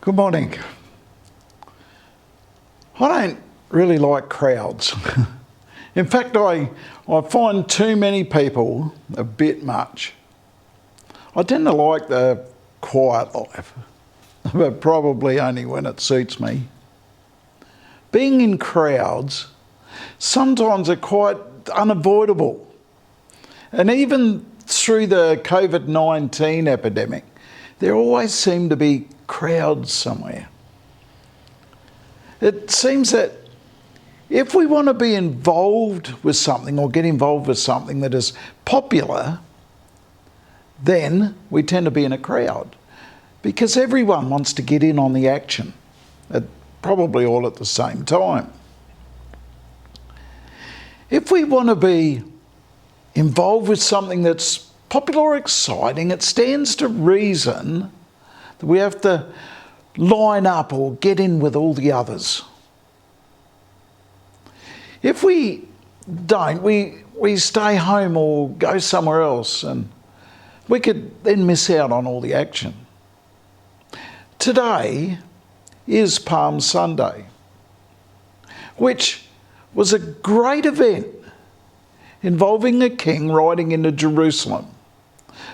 Good morning. I don't really like crowds. In fact, I find too many people a bit much. I tend to like the quiet life, but probably only when it suits me. Being in crowds sometimes are quite unavoidable. And even through the COVID-19 epidemic, there always seem to be crowds somewhere. It seems that if we want to be involved with something or get involved with something that is popular, then we tend to be in a crowd because everyone wants to get in on the action, probably all at the same time. If we want to be involved with something that's popular or exciting, it stands to reason that we have to line up or get in with all the others. If we don't, we stay home or go somewhere else, and we could then miss out on all the action. Today is Palm Sunday, which was a great event involving a king riding into Jerusalem.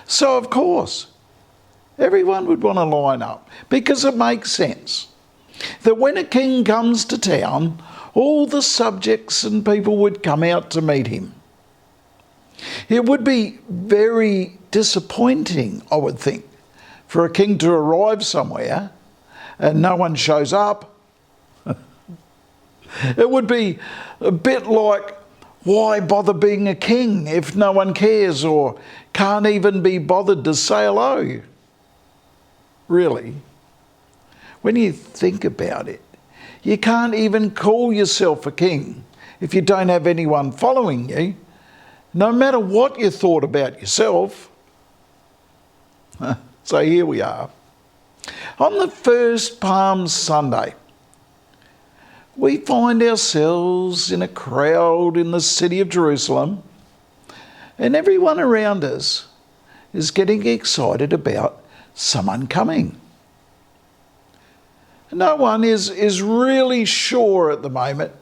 So, of course, everyone would want to line up because it makes sense that when a king comes to town, all the subjects and people would come out to meet him. It would be very disappointing, I would think, for a king to arrive somewhere and no one shows up. It would be a bit like, why bother being a king if no one cares or can't even be bothered to say hello? Really, when you think about it, you can't even call yourself a king if you don't have anyone following you, no matter what you thought about yourself. So here we are. On the first Palm Sunday, we find ourselves in a crowd in the city of Jerusalem, and everyone around us is getting excited about someone coming. No one is really sure at the moment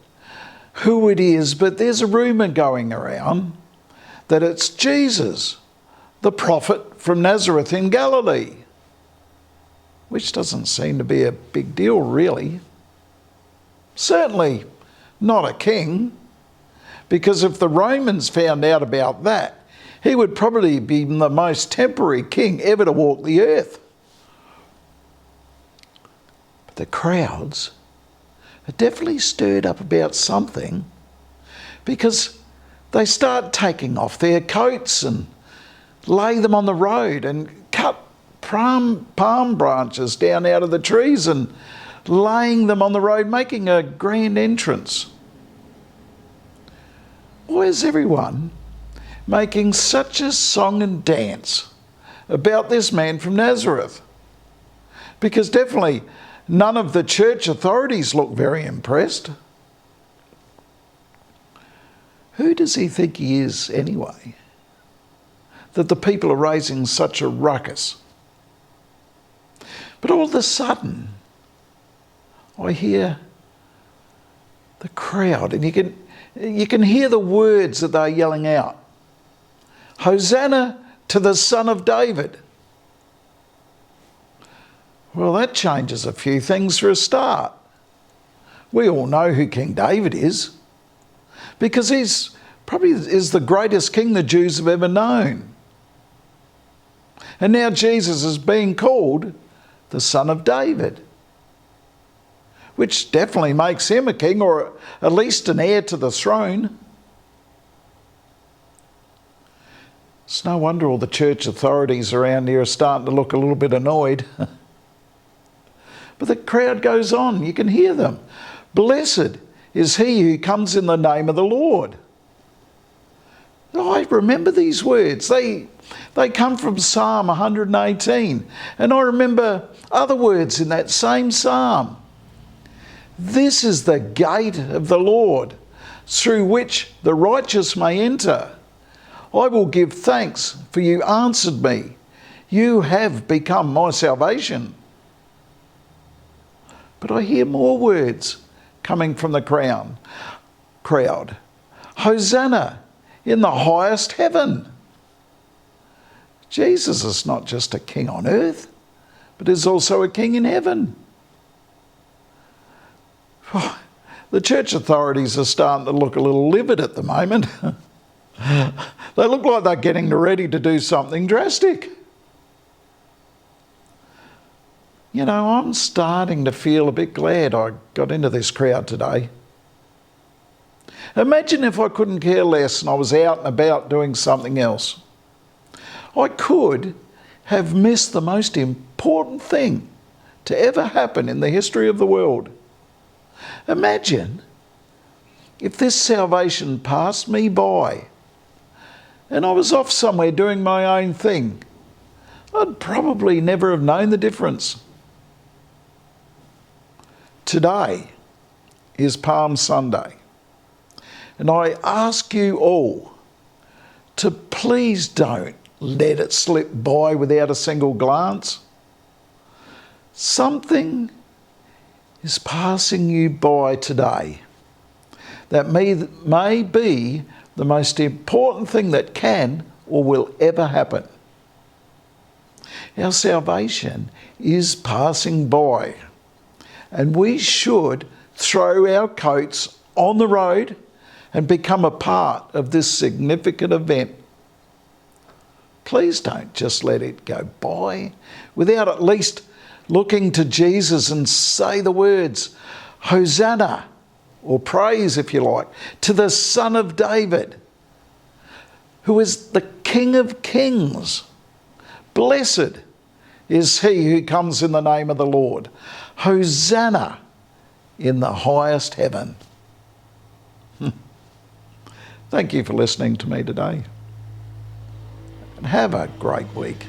who it is, but there's a rumour going around that it's Jesus, the prophet from Nazareth in Galilee, which doesn't seem to be a big deal really. Certainly not a king, because if the Romans found out about that, he would probably be the most temporary king ever to walk the earth. But the crowds are definitely stirred up about something, because they start taking off their coats and lay them on the road and cut palm branches down out of the trees and laying them on the road, making a grand entrance. Why is everyone making such a song and dance about this man from Nazareth? Because definitely none of the church authorities look very impressed. Who does he think he is anyway, that the people are raising such a ruckus? But all of a sudden, I hear the crowd, and you can hear the words that they're yelling out. Hosanna to the Son of David. Well, that changes a few things for a start. We all know who King David is, because he's probably is the greatest king the Jews have ever known. And now Jesus is being called the Son of David, which definitely makes him a king, or at least an heir to the throne. It's no wonder all the church authorities around here are starting to look a little bit annoyed. But the crowd goes on, you can hear them. Blessed is he who comes in the name of the Lord. I remember these words. They come from Psalm 118. And I remember other words in that same psalm. This is the gate of the Lord, through which the righteous may enter. I will give thanks, for you answered me. You have become my salvation. But I hear more words coming from the crowd. Hosanna in the highest heaven. Jesus is not just a king on earth, but is also a king in heaven. The church authorities are starting to look a little livid at the moment. They look like they're getting ready to do something drastic. You know, I'm starting to feel a bit glad I got into this crowd today. Imagine if I couldn't care less and I was out and about doing something else. I could have missed the most important thing to ever happen in the history of the world. Imagine if this salvation passed me by and I was off somewhere doing my own thing. I'd probably never have known the difference. Today is Palm Sunday, and I ask you all to please don't let it slip by without a single glance. Something is passing you by today that may be the most important thing that can or will ever happen. Our salvation is passing by, and we should throw our coats on the road and become a part of this significant event. Please don't just let it go by without at least looking to Jesus and say the words, Hosanna, or praise if you like, to the Son of David, who is the King of Kings. Blessed is he who comes in the name of the Lord. Hosanna in the highest heaven. Thank you for listening to me today. And have a great week.